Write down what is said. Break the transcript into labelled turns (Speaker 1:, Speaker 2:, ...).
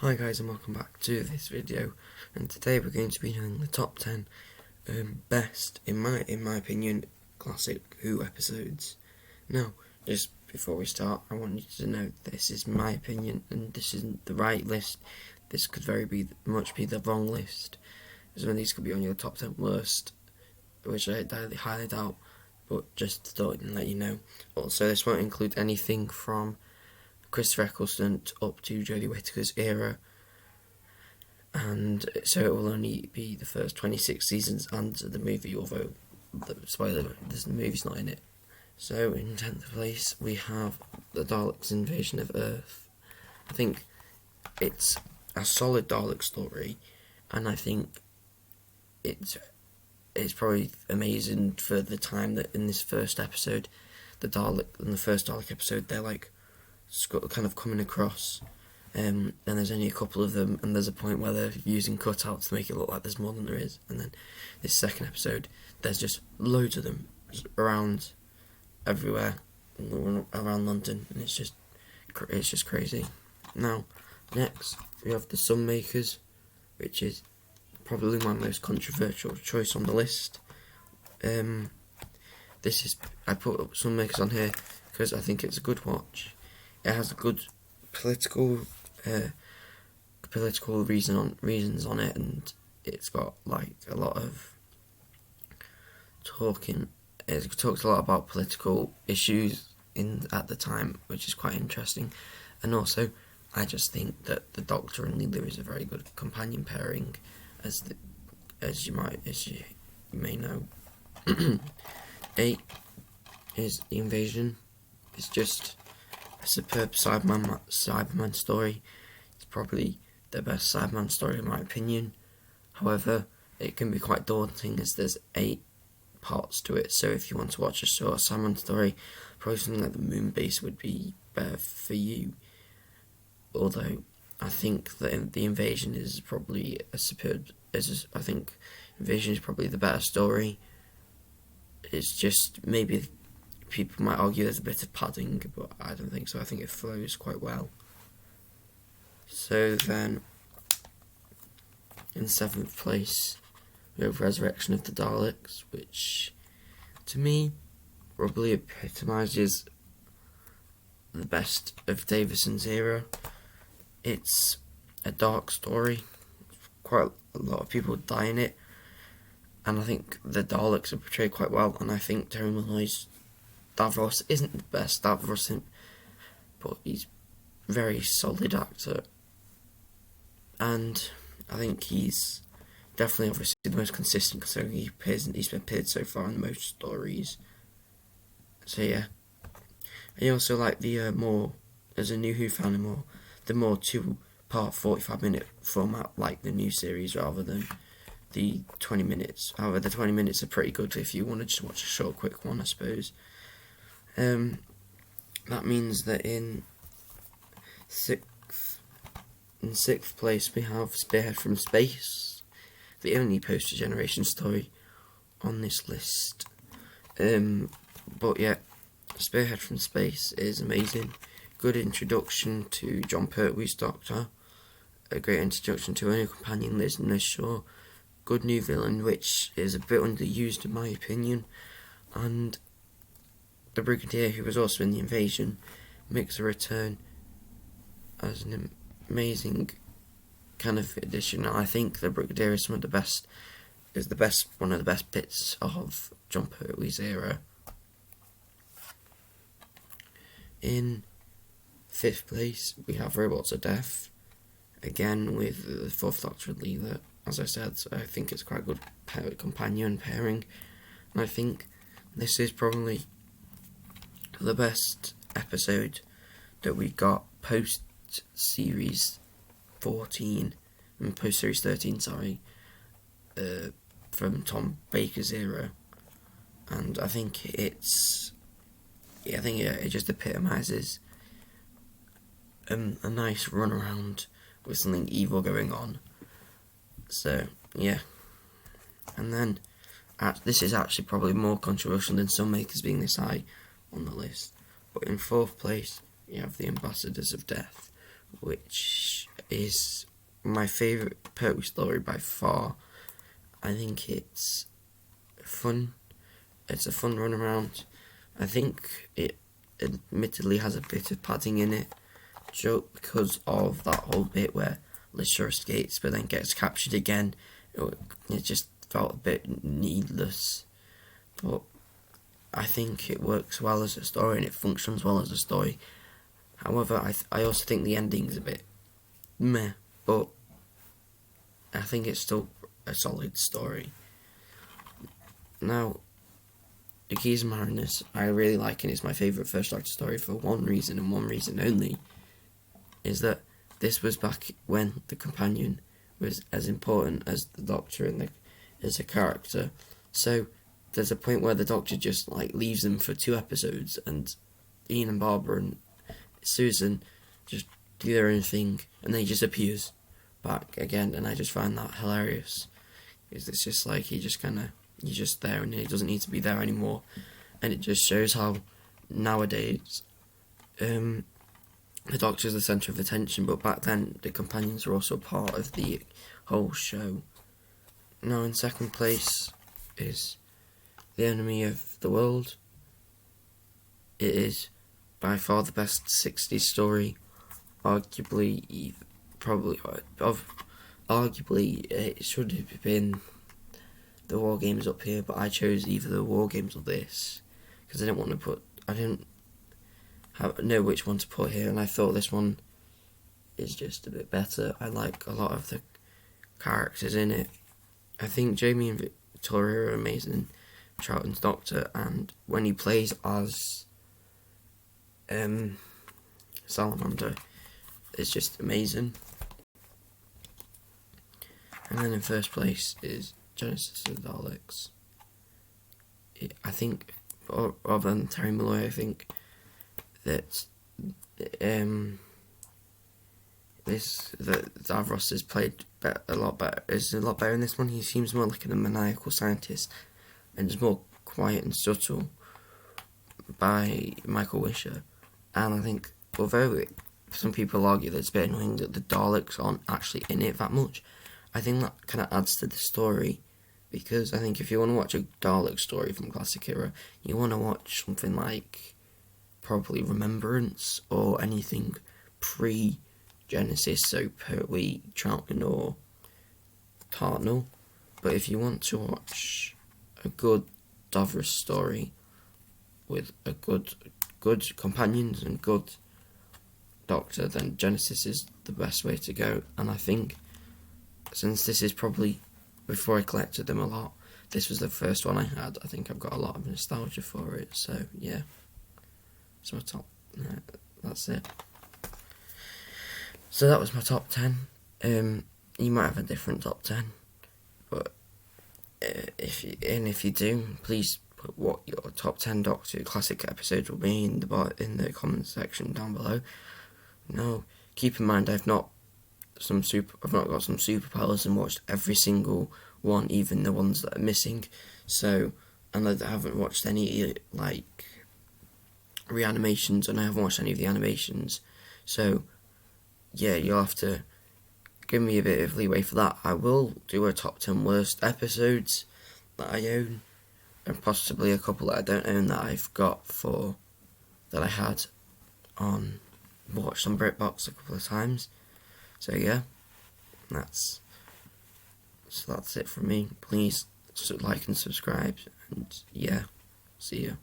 Speaker 1: Hi guys, and welcome back to this video, and today we're going to be doing the top 10 best, in my opinion, classic Who episodes. Now, just before we start, I want you to know this is my opinion and this isn't the right list. This could much be the wrong list. Some of these could be on your top 10 worst, which I highly doubt, but just thought I'd let you know. Also, this won't include anything from Christopher Eccleston up to Jodie Whittaker's era, and so it will only be the first 26 seasons and the movie, although the movie's not in it. So in 10th place we have the Daleks' invasion of Earth. I think it's a solid Dalek story, and I think it's probably amazing for the time that in this first episode, in the first Dalek episode, they're like kind of coming across, and there's only a couple of them, and there's a point where they're using cutouts to make it look like there's more than there is, and then this second episode there's just loads of them around everywhere around London, and it's just crazy. Now next we have the Sunmakers, which is probably my most controversial choice on the list. I put Sunmakers on here because I think it's a good watch. It has a good political reasons on it, and it's got like a lot of talking. It talks a lot about political issues at the time, which is quite interesting. And also, I just think that the Doctor and Leela is a very good companion pairing, as you may know. 8 is The Invasion. It's just a superb Cyberman story. It's probably the best Cyberman story in my opinion. However, it can be quite daunting as there's 8 parts to it, so if you want to watch a short Cyberman story, probably something like the Moonbase would be better for you. Although I think that The Invasion is probably I think Invasion is probably the better story. It's just maybe people might argue there's a bit of padding, but I don't think so. I think it flows quite well. So then, in 7th place, we have Resurrection of the Daleks, which, to me, probably epitomises the best of Davison's era. It's a dark story. Quite a lot of people die in it, and I think the Daleks are portrayed quite well, and I think Terry Malloy's Davros isn't the best Davros, but he's a very solid actor, and I think he's definitely obviously the most consistent, considering he's appeared so far in most stories. So yeah, I also like the more, as a new Who fan, the more 2-part 45-minute format, like the new series, rather than the 20 minutes. However, the 20 minutes are pretty good if you want to just watch a short, quick one, I suppose. That means that in 6th place we have Spearhead from Space, the only post-generation story on this list. But yeah, Spearhead from Space is amazing. Good introduction to Jon Pertwee's Doctor. A great introduction to a new companion, Liz Shaw. Good new villain, which is a bit underused in my opinion. And the Brigadier, who was also in The Invasion, makes a return as an amazing kind of addition. I think the Brigadier is one of the best bits of Jon Pertwee's era. In 5th place, we have Robots of Death, again with the 4th Doctor and Leela. As I said, I think it's quite a good companion pairing, and I think this is probably the best episode that we got post-series 14, and post-series 13, from Tom Baker's era, and I think it just epitomises a nice run around with something evil going on. So yeah, and then this is actually probably more controversial than Sunmakers being this high on the list, but in 4th place you have The Ambassadors of Death, which is my favourite Pertwee story by far. I think it's fun. It's a fun run around. I think it admittedly has a bit of padding in it, joke because of that whole bit where Lisha escapes but then gets captured again. It just felt a bit needless, but I think it works well as a story and it functions well as a story. However, I also think the ending's a bit meh, but I think it's still a solid story. Now, The Keys of Marinus, I really like, and it's my favourite First Doctor story for one reason and one reason only, is that this was back when the companion was as important as the Doctor and as a character. So there's a point where the Doctor just leaves them for 2 episodes, and Ian and Barbara and Susan just do their own thing, and then he just appears back again, and I just find that hilarious. It's just he's just there, and he doesn't need to be there anymore, and it just shows how nowadays the Doctor's the centre of attention, but back then the companions were also part of the whole show. Now in second place is The Enemy of the World. It is by far the best 60s story, arguably it should have been the War Games up here, but I chose either the War Games or this because I didn't know which one to put here, and I thought this one is just a bit better. I like a lot of the characters in it. I think Jamie and Victoria are amazing, Troughton's Doctor, and when he plays as Salamander, it's just amazing. And then in first place is Genesis of the Daleks. I think, rather than Terry Malloy, I think that Davros is played a lot better in this one. He seems more like a maniacal scientist, and is more quiet and subtle by Michael Wisher. And I think, although some people argue that it's a bit annoying that the Daleks aren't actually in it that much, I think that kind of adds to the story, because I think if you want to watch a Dalek story from Classic Era, you want to watch something like probably Remembrance or anything pre-Genesis, so Pertwee, Troughton or Hartnell. But if you want to watch a good Davros story with a good companions and good Doctor, then Genesis is the best way to go. And I think since this is probably, before I collected them a lot, this was the first one I had, I think I've got a lot of nostalgia for it, so yeah. So that's it. So that was my top 10. You might have a different top 10, but if you do, please put what your top 10 Doctor Classic episodes will be in the comment section down below. Now, keep in mind I've not got some superpowers and watched every single one, even the ones that are missing. So, and I haven't watched any reanimations, and I haven't watched any of the animations. So, yeah, you'll have to give me a bit of leeway for that. I will do a top 10 worst episodes that I own, and possibly a couple that I don't own that I had watched on BritBox a couple of times. So yeah, that's it from me. Please like and subscribe, and yeah, see ya.